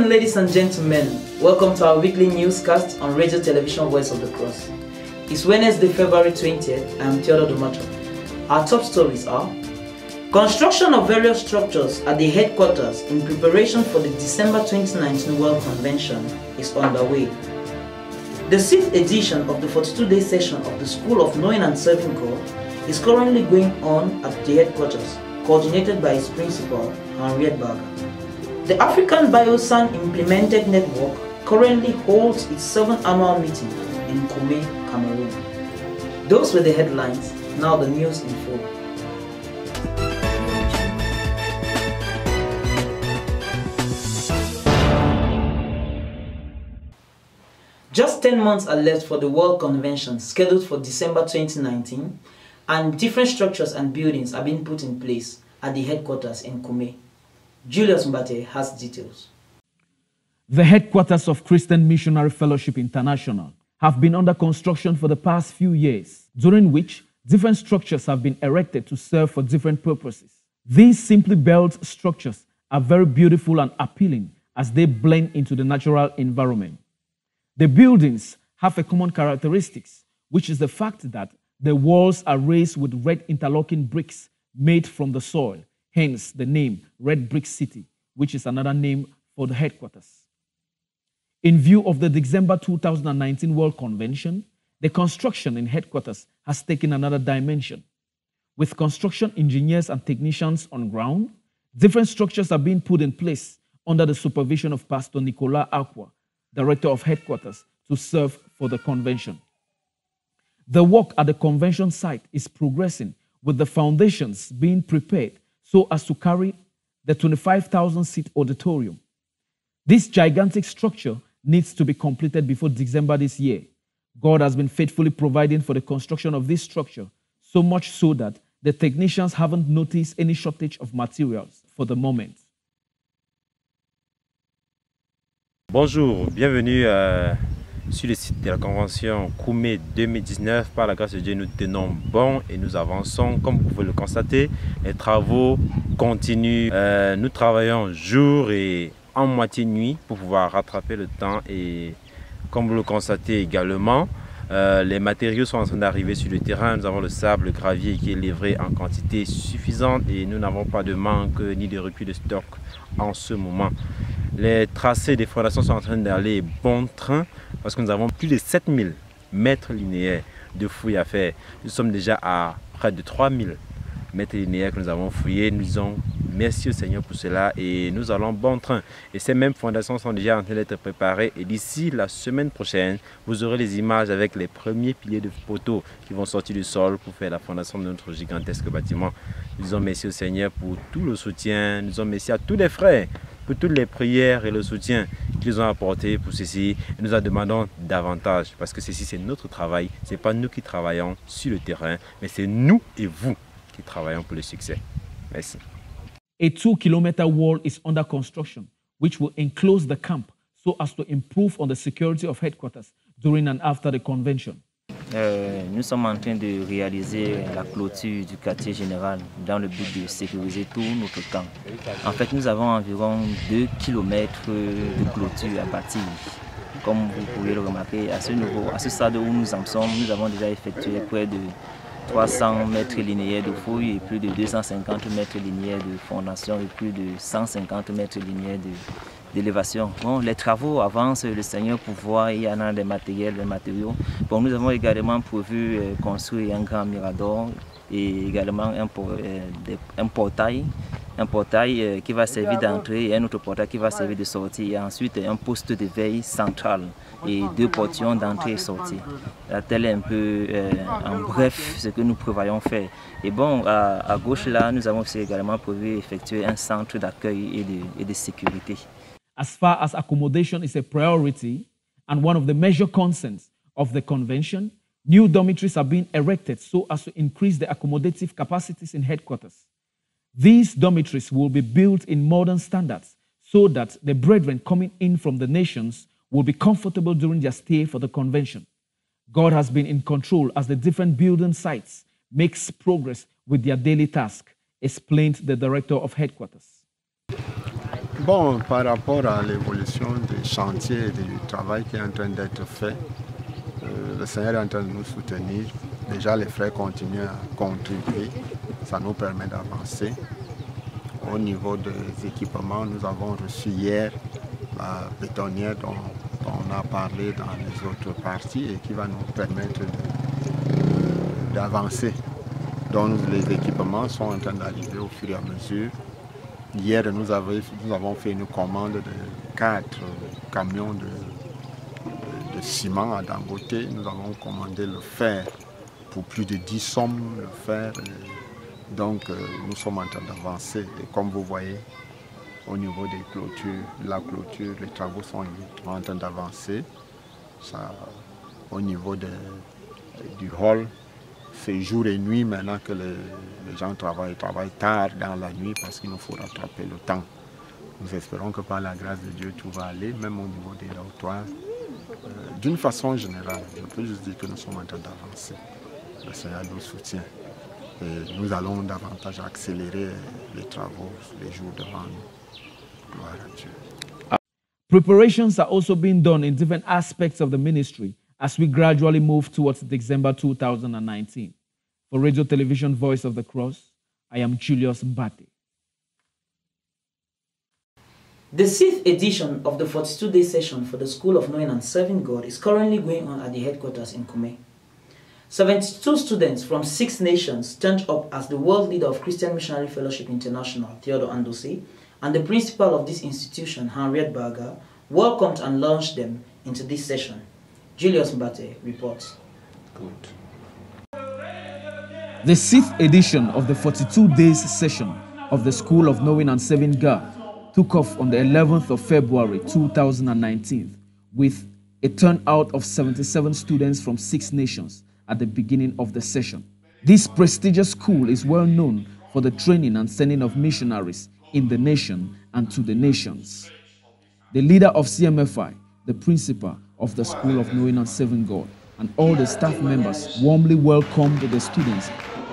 ladies and gentlemen. Welcome to our weekly newscast on Radio Television Voice of the Cross. It's Wednesday, February 20th. I'm Theodore Dumacho. Our top stories are: construction of various structures at the headquarters in preparation for the December 2019 World Convention is underway. The 6th edition of the 42-day session of the School of Knowing and Serving God is currently going on at the headquarters, coordinated by its principal, Henriette Berger. The African Biosan Implemented Network currently holds its 7th annual meeting in Koume, Cameroon. Those were the headlines. Now the news in full. Just 10 months are left for the World Convention scheduled for December 2019, and different structures and buildings are being put in place at the headquarters in Koume. Julius Mbate has details. The headquarters of Christian Missionary Fellowship International have been under construction for the past few years, during which different structures have been erected to serve for different purposes. These simply built structures are very beautiful and appealing as they blend into the natural environment. The buildings have a common characteristics, which is the fact that the walls are raised with red interlocking bricks made from the soil, hence the name Red Brick City, which is another name for the headquarters. In view of the December 2019 World Convention, the construction in headquarters has taken another dimension. With construction engineers and technicians on ground, different structures are being put in place under the supervision of Pastor Nicolas Aqua, Director of Headquarters, to serve for the convention. The work at the convention site is progressing, with the foundations being prepared so as to carry the 25,000-seat auditorium. This gigantic structure needs to be completed before December this year. God has been faithfully providing for the construction of this structure, so much so that the technicians haven't noticed any shortage of materials for the moment. Bonjour, bienvenue sur le site de la convention Koume 2019. Par la grâce de Dieu, nous tenons bon et nous avançons. Comme vous pouvez le constater, les travaux continuent. Nous travaillons jour et en moitié nuit pour pouvoir rattraper le temps. Et comme vous le constatez également, les matériaux sont en train d'arriver sur le terrain. Nous avons le sable, le gravier qui est livré en quantité suffisante et nous n'avons pas de manque ni de recul de stock en ce moment. Les tracés des fondations sont en train d'aller bon train parce que nous avons plus de 7000 mètres linéaires de fouilles à faire. Nous sommes déjà à près de 3000 mètres linéaires que nous avons fouillés. Nous disons merci au Seigneur pour cela et nous allons bon train. Et ces mêmes fondations sont déjà en train d'être préparées et d'ici la semaine prochaine, vous aurez les images avec les premiers piliers de poteaux qui vont sortir du sol pour faire la fondation de notre gigantesque bâtiment. Nous disons merci au Seigneur pour tout le soutien. Nous disons merci à tous les frères pour toutes les prières et le soutien qu'ils ont apporté pour ceci. Et nous en demandons davantage parce que ceci c'est notre travail. Ce n'est pas nous qui travaillons sur le terrain, mais c'est nous et vous qui travaillons pour le succès. Merci. A 2-kilometer wall is under construction, which will enclose the camp so as to improve on the security of headquarters during and after the convention. Nous sommes en train de réaliser la clôture du quartier général dans le but de sécuriser tout notre camp. En fait, nous avons environ 2 km de clôture à bâtir. Comme vous pouvez le remarquer, à ce niveau, à ce stade où nous en sommes, nous avons déjà effectué près de 300 mètres linéaires de fouilles et plus de 250 mètres linéaires de fondation et plus de 150 mètres linéaires d'élévation. Bon, les travaux avancent, le Seigneur pourvoit, il y en a des matériels, des matériaux. Bon, nous avons également prévu construire un grand mirador et également un portail qui va servir d'entrée et un autre portail qui va servir de sortie et ensuite un poste de veille central et 2 portillons d'entrée et sortie. Tel est un peu en bref ce que nous prévoyons faire. Et bon, à gauche là, nous avons aussi également prévu effectuer un centre d'accueil et de sécurité. As far as accommodation is a priority and one of the major concerns of the convention, new dormitories are being erected so as to increase the accommodative capacities in headquarters. These dormitories will be built in modern standards so that the brethren coming in from the nations will be comfortable during their stay for the convention. God has been in control as the different building sites makes progress with their daily task, explained the director of headquarters. Bon, par rapport à l'évolution des chantiers et du travail qui est en train d'être fait, le Seigneur est en train de nous soutenir. Déjà, les frères continuent à contribuer. Ça nous permet d'avancer. Au niveau des équipements, nous avons reçu hier la bétonnière dont on a parlé dans les autres parties et qui va nous permettre d'avancer. Donc les équipements sont en train d'arriver au fur et à mesure. Hier, nous avons fait une commande de 4 camions de ciment à Dangote. Nous avons commandé le fer pour plus de 10 sommes, le fer. Donc nous sommes en train d'avancer. Et comme vous voyez, au niveau des clôtures, les travaux sont en train d'avancer. Au niveau du hall, c'est jour et nuit maintenant que les gens travaillent tard dans la nuit parce qu'il nous faut rattraper le temps. Nous espérons que par la grâce de Dieu, tout va aller, même au niveau des dortoirs. D'une façon générale, je peux juste dire que nous sommes en train d'avancer. Le Seigneur nous soutient. Et nous allons davantage accélérer les travaux les jours devant nous. Gloire à Dieu. Preparations are also being done in different aspects of the ministry as we gradually move towards December 2019. For Radio Television Voice of the Cross, I am Julius Mbate. The 6th edition of the 42-day session for the School of Knowing and Serving God is currently going on at the headquarters in Koume. 72 students from 6 nations turned up as the world leader of Christian Missionary Fellowship International, Theodore Andose, and the principal of this institution, Henriette Berger, welcomed and launched them into this session. Julius Mbate reports. Good. The 6th edition of the 42 days session of the School of Knowing and Serving God took off on the 11th of February 2019 with a turnout of 77 students from 6 nations at the beginning of the session. This prestigious school is well known for the training and sending of missionaries in the nation and to the nations. The leader of CMFI, the principal of the School of Knowing and Serving God, and all the staff members warmly welcomed the students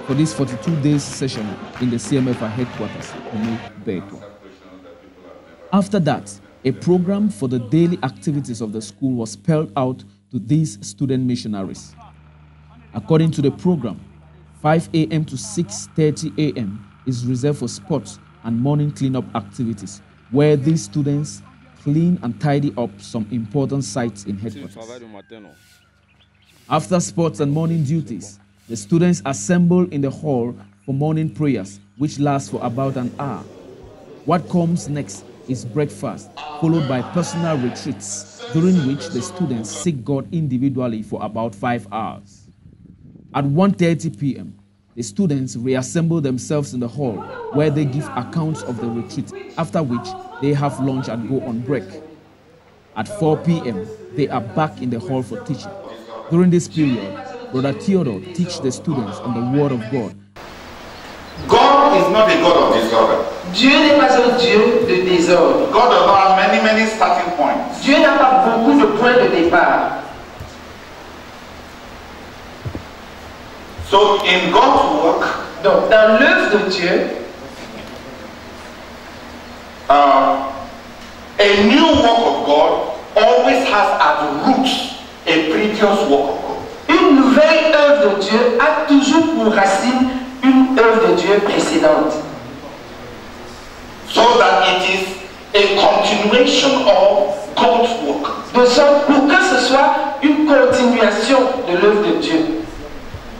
for this 42 days session in the CMFI headquarters, Koume, Beto. After that, a program for the daily activities of the school was spelled out to these student missionaries. According to the program, 5 a.m. to 6:30 a.m. is reserved for sports and morning cleanup activities, where these students clean and tidy up some important sites in headquarters. After sports and morning duties, the students assemble in the hall for morning prayers, which last for about an hour. What comes next is breakfast, followed by personal retreats, during which the students seek God individually for about 5 hours. At 1:30 p.m., the students reassemble themselves in the hall where they give accounts of the retreat, after which they have lunch and go on break. At 4 p.m., they are back in the hall for teaching. During this period, Brother Theodore teaches the students on the Word of God. God is not a God of disorder. Dieu n'est pas un Dieu de désordre. God does not have many starting points. Dieu n'a pas beaucoup de points de départ. So in God's work, donc dans l'œuvre de Dieu, a new work of God always has at roots a previous work of God. Une nouvelle œuvre de Dieu a toujours pour racine une œuvre de Dieu précédente. So that it is a continuation of God's work. De sorte pour que ce soit une continuation de l'œuvre de Dieu.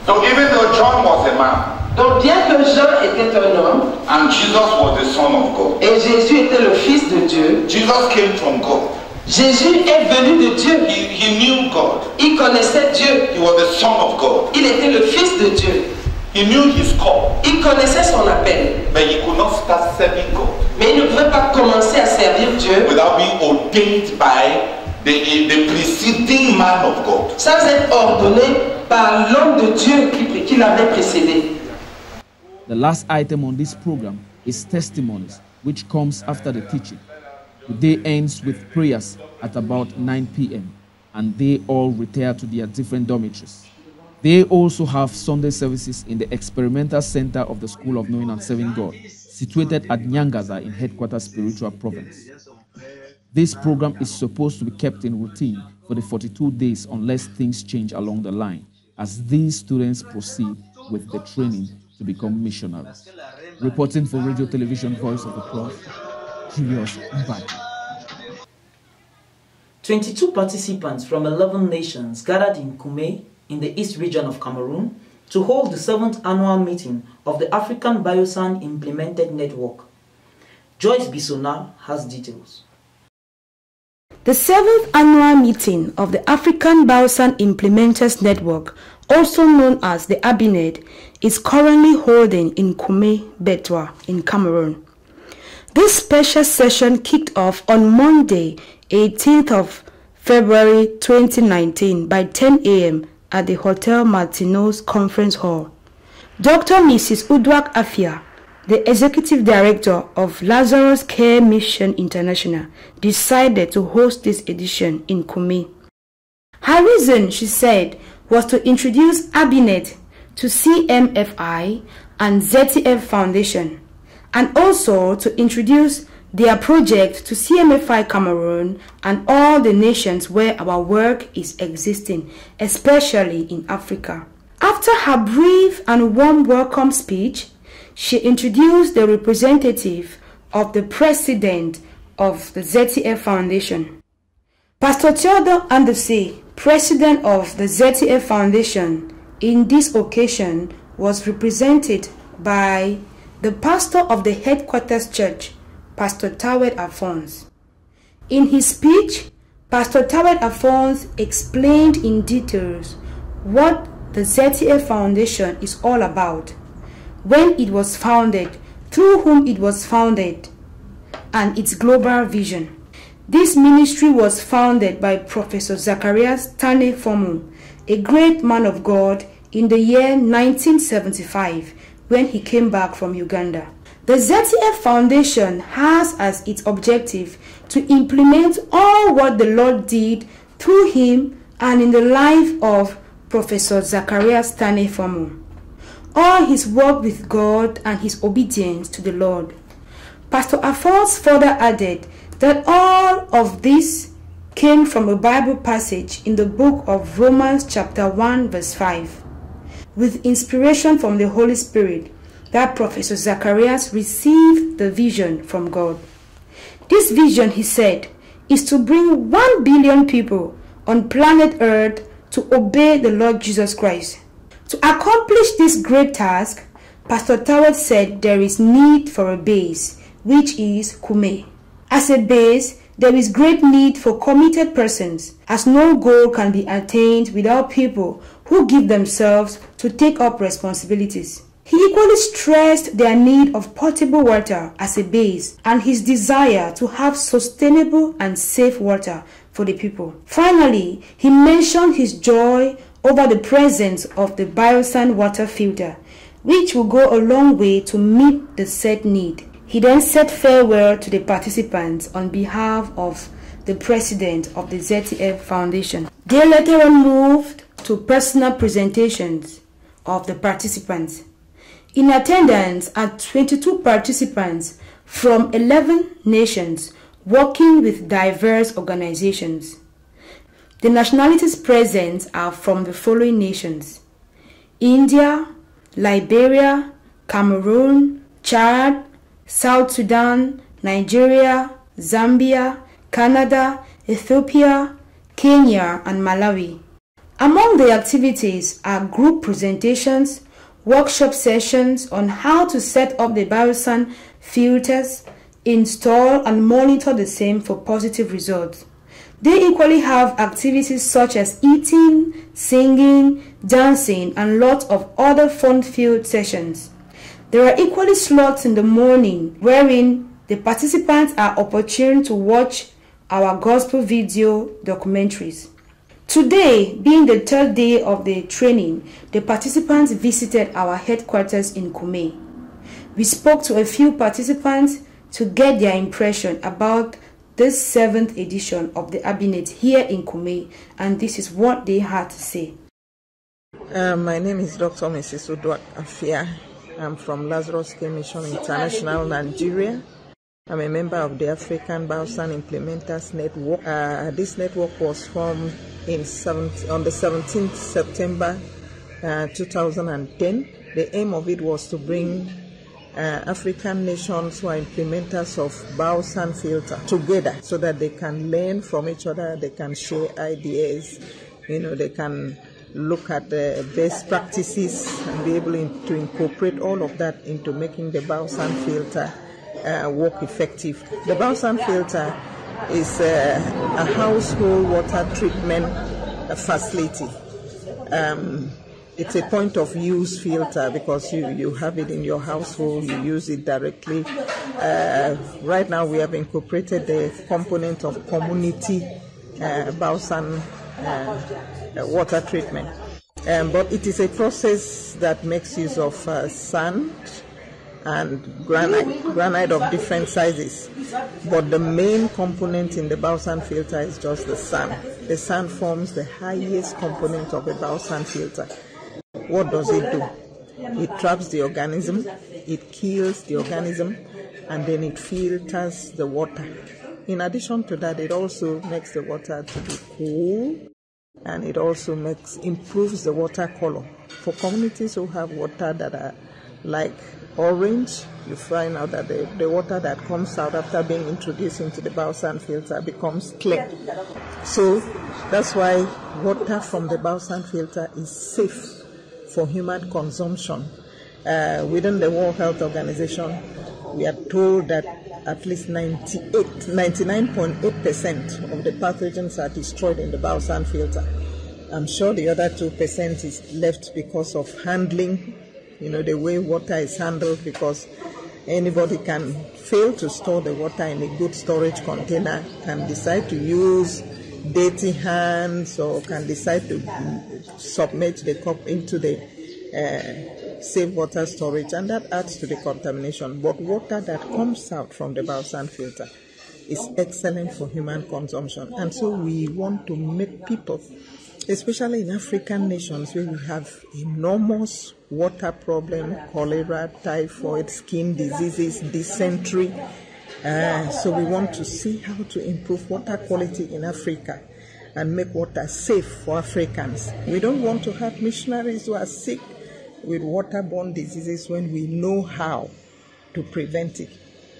So even though John was a man, donc bien que Jean était un homme, and Jesus was the Son of God, et Jésus était le Fils de Dieu, Jesus came from God. Jésus est venu de Dieu. He knew God. Il connaissait Dieu. He was the Son of God. Il était le Fils de Dieu. He knew his call. Il connaissait son appel. But he could not start serving God. Mais il ne pouvait pas commencer à servir Dieu without being ordained by the preceding man of God. Sans être ordonné par l'homme de Dieu qui l'avait précédé. The last item on this program is testimonies, which comes after the teaching. The day ends with prayers at about 9 p.m. and they all retire to their different dormitories. They also have Sunday services in the experimental center of the School of Knowing and Serving God, situated at Nyangaza in Headquarters Spiritual Province. This program is supposed to be kept in routine for the 42 days unless things change along the line, as these students proceed with the training to become missionaries. Reporting for Radio Television Voice of the Cross, Julius Mbaki. 22 participants from 11 nations gathered in Koume in the East region of Cameroon to hold the 7th annual meeting of the African Biosan Implemented Network. Joyce Bisona has details. The 7th annual meeting of the African Biosan Implementers Network, also known as the ABINED, is currently holding in Koume, Betwa, in Cameroon. This special session kicked off on Monday, 18th of February 2019 by 10 a.m. at the Hotel Martineau's Conference Hall. Dr. Mrs. Udwak Afia, the Executive Director of Lazarus Care Mission International, decided to host this edition in Koume. Her reason, she said, was to introduce ABINET to CMFI and ZTF Foundation, and also to introduce their project to CMFI Cameroon and all the nations where our work is existing, especially in Africa. After her brief and warm welcome speech, she introduced the representative of the president of the ZTF Foundation. Pastor Theodore Andose, president of the ZTF Foundation, in this occasion was represented by the pastor of the Headquarters Church, Pastor Tawed Alphonse. In his speech, Pastor Tawed Alphonse explained in details what the ZTF Foundation is all about, when it was founded, through whom it was founded, and its global vision. This ministry was founded by Professor Zacharias Tane Fomu, a great man of God, in the year 1975 when he came back from Uganda. The ZTF Foundation has as its objective to implement all what the Lord did through him and in the life of Professor Zacharias Tane Fomu, all his work with God and his obedience to the Lord. Pastor Alphonse further added that all of this came from a Bible passage in the book of Romans chapter 1 verse 5, with inspiration from the Holy Spirit, that Professor Zacharias received the vision from God. This vision, he said, is to bring 1 billion people on planet Earth to obey the Lord Jesus Christ. To accomplish this great task, Pastor Tawed said there is need for a base, which is Koume. As a base, there is great need for committed persons, as no goal can be attained without people who give themselves to take up responsibilities. He equally stressed their need of potable water as a base and his desire to have sustainable and safe water for the people. Finally, he mentioned his joy over the presence of the Biosan water filter, which will go a long way to meet the said need. He then said farewell to the participants on behalf of the president of the ZTF Foundation. They later on moved to personal presentations of the participants. In attendance are 22 participants from 11 nations working with diverse organizations. The nationalities present are from the following nations: India, Liberia, Cameroon, Chad, South Sudan, Nigeria, Zambia, Canada, Ethiopia, Kenya, and Malawi. Among the activities are group presentations, workshop sessions on how to set up the Biosan filters, install and monitor the same for positive results. They equally have activities such as eating, singing, dancing, and lots of other fun-filled sessions. There are equally slots in the morning wherein the participants are opportune to watch our gospel video documentaries. Today, being the third day of the training, the participants visited our headquarters in Koume. We spoke to a few participants to get their impression about this 7th edition of the ABINET here in Koume, and this is what they had to say. My name is Dr. Mrs. Udwak Afia. I'm from Lazarus K Mission International, Nigeria. I'm a member of the African Bausan Implementers Network. This network was formed on the 17th September 2010. The aim of it was to bring African nations who are implementers of Bausan filter together so that they can learn from each other, they can share ideas, they can look at the best practices and be able to incorporate all of that into making the Bausan filter work effective. The Bausan filter is a household water treatment facility. It's a point of use filter because you have it in your household, you use it directly. Right now we have incorporated the component of community Bausan water treatment. But it is a process that makes use of sand and granite of different sizes. But the main component in the Bausan filter is just the sand. The sand forms the highest component of a Bausan filter. What does it do? It traps the organism, it kills the organism, and then it filters the water. In addition to that, it also makes the water to be cool, and it also improves the water color. For communities who have water that are like orange, you find out that the water that comes out after being introduced into the Bausan filter becomes clear. So that's why water from the Bausan filter is safe for human consumption. Within the World Health Organization, we are told that at least 99.8% of the pathogens are destroyed in the Bausan filter. I'm sure the other 2% is left because of handling, the way water is handled, because anybody can fail to store the water in a good storage container, can decide to use dirty hands, or can decide to submerge the cup into the safe water storage, and that adds to the contamination. But water that comes out from the Bausan filter is excellent for human consumption. And so we want to make people, especially in African nations where we have enormous water problem, cholera, typhoid, skin diseases, dysentery. So we want to see how to improve water quality in Africa and make water safe for Africans. We don't want to have missionaries who are sick with waterborne diseases when we know how to prevent it.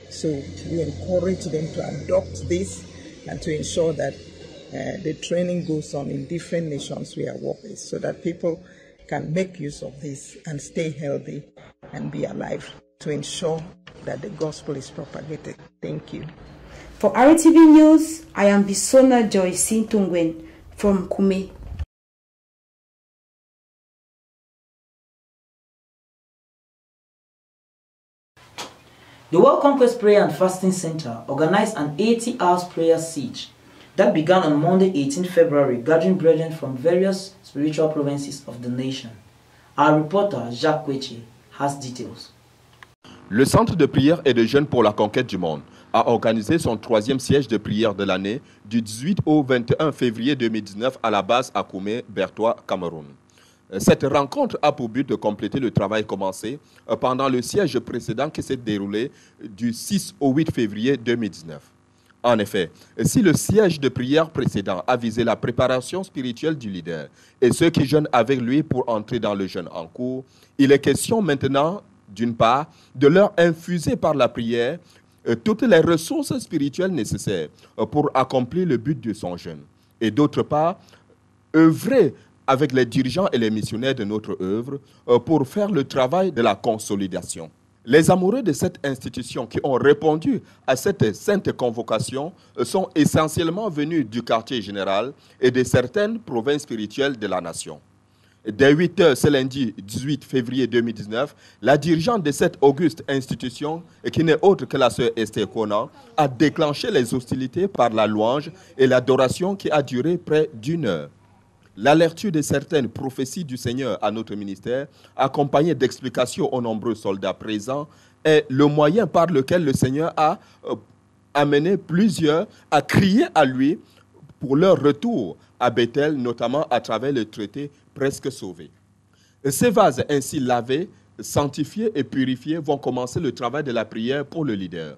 So we encourage them to adopt this and to ensure that the training goes on in different nations we are working with, so that people can make use of this and stay healthy and be alive, to ensure that the gospel is propagated. Thank you. For RTV News, I am Bisona Joyce Tungwen from Koume. The World Conquest Prayer and Fasting Center organized an 80-hour prayer siege that began on Monday, 18 February, gathering brethren from various spiritual provinces of the nation. Our reporter, Jacques Kweche, has details. Le Centre de prière et de jeûne pour la conquête du monde a organisé son 3e siège de prière de l'année du 18 au 21 février 2019 à la base à Koume, Bertois, Cameroun. Cette rencontre a pour but de compléter le travail commencé pendant le siège précédent qui s'est déroulé du 6 au 8 février 2019. En effet, si le siège de prière précédent a visé la préparation spirituelle du leader et ceux qui jeûnent avec lui pour entrer dans le jeûne en cours, il est question maintenant, d'une part, de leur infuser par la prière toutes les ressources spirituelles nécessaires pour accomplir le but de son jeûne. Et d'autre part, œuvrer avec les dirigeants et les missionnaires de notre œuvre pour faire le travail de la consolidation. Les amoureux de cette institution qui ont répondu à cette sainte convocation sont essentiellement venus du quartier général et de certaines provinces spirituelles de la nation. Dès 8 heures ce lundi 18 février 2019, la dirigeante de cette auguste institution, qui n'est autre que la sœur Esther Conan, a déclenché les hostilités par la louange et l'adoration qui a duré près d'1 heure. La lecture de certaines prophéties du Seigneur à notre ministère, accompagnée d'explications aux nombreux soldats présents, est le moyen par lequel le Seigneur a amené plusieurs à crier à lui pour leur retour à Bethel, notamment à travers le traité Presque Sauvé. Ces vases ainsi lavés sanctifiés et purifiés vont commencer le travail de la prière pour le leader,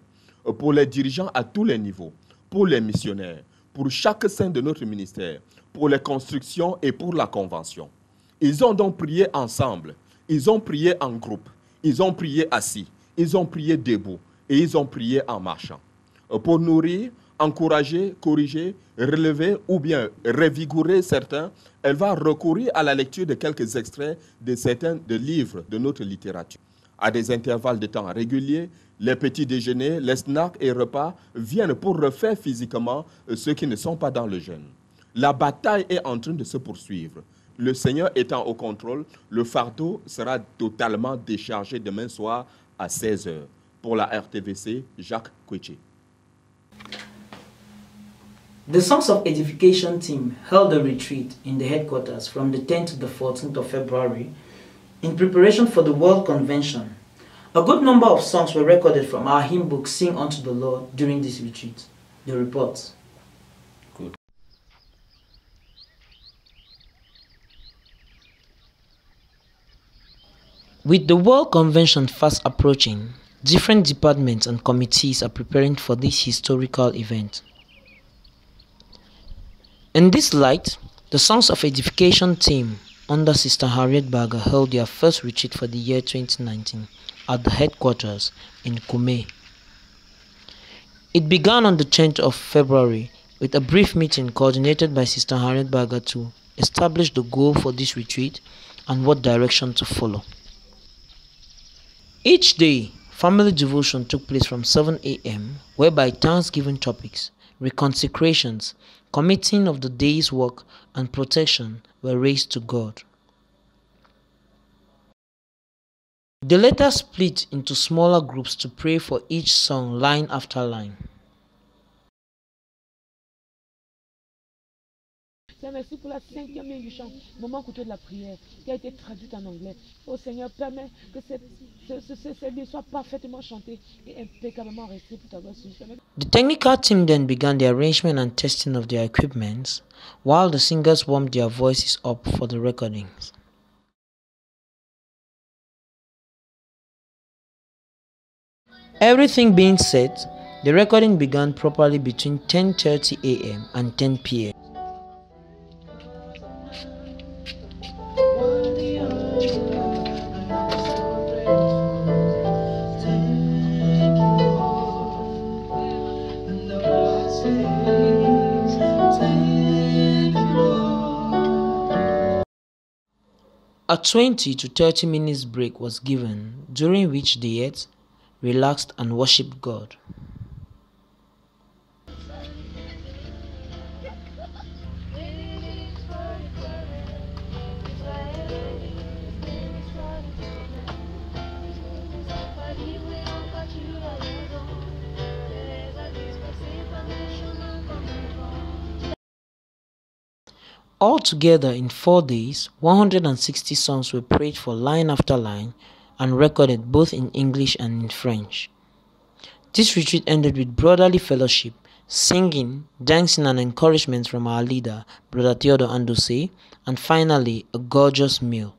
pour les dirigeants à tous les niveaux, pour les missionnaires, pour chaque sein de notre ministère, pour les constructions et pour la convention. Ils ont donc prié ensemble, ils ont prié en groupe, ils ont prié assis, ils ont prié debout et ils ont prié en marchant. Pour nourrir, encourager, corriger, relever ou bien revigorer certains, elle va recourir à la lecture de quelques extraits de certains livres de notre littérature. À des intervalles de temps réguliers, les petits déjeuners, les snacks et repas viennent pour refaire physiquement ceux qui ne sont pas dans le jeûne. La bataille est en train de se poursuivre. Le Seigneur étant au contrôle, le fardeau sera totalement déchargé demain soir à 16h. Pour la RTVC, Jacques Kouche. The Songs of Edification team held a retreat in the headquarters from the 10th to the 14th of February in preparation for the World Convention. A good number of songs were recorded from our hymn book Sing Unto the Lord during this retreat. The report. Good. With the World Convention fast approaching, different departments and committees are preparing for this historical event. In this light, the Songs of Edification team under Sister Harriet Berger held their first retreat for the year 2019 at the headquarters in Koume. It began on the 10th of February with a brief meeting coordinated by Sister Harriet Berger to establish the goal for this retreat and what direction to follow. Each day, family devotion took place from 7 a.m. whereby thanksgiving topics, reconsecrations, committing of the day's work and protection were raised to God. They later split into smaller groups to pray for each song line after line. Merci pour la 5e ligne du chant, moment coûteux de la prière, qui a été traduite en anglais. Ô Seigneur, permets que cette ligne soit parfaitement chantée et impeccablement restée pour ta gloire. The technical team then began the arrangement and testing of their equipment, while the singers warmed their voices up for the recordings. Everything being set, the recording began properly between 10:30 a.m. and 10 p.m. A 20 to 30 minutes break was given, during which they ate, relaxed and worshipped God. Altogether, in 4 days, 160 songs were prayed for line after line and recorded both in English and in French. This retreat ended with brotherly fellowship, singing, dancing and encouragement from our leader, Brother Theodore Andose, and finally, a gorgeous meal.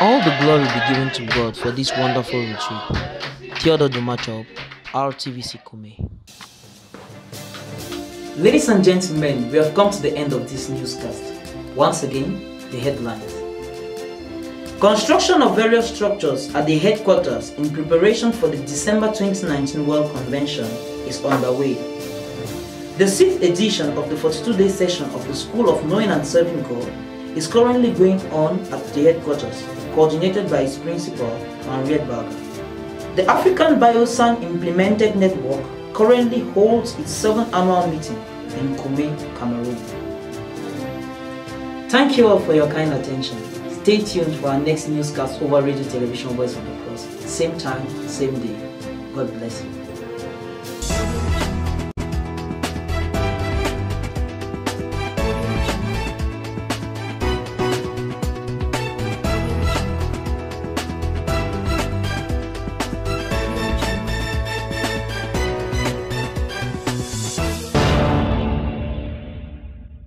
All the glory be given to God for this wonderful retreat. Theodore Dumachop, RTVC Koume. Ladies and gentlemen, we have come to the end of this newscast. Once again, the headlines. Construction of various structures at the headquarters in preparation for the December 2019 World Convention is underway. The 6th edition of the 42-day session of the School of Knowing and Serving God is currently going on at the headquarters, coordinated by its principal, Harriet Berger. The African Biosan Implemented Network currently holds its 7th annual meeting in Koume, Cameroon. Thank you all for your kind attention. Stay tuned for our next newscast over Radio Television Voice of the Cross. Same time, same day. God bless you.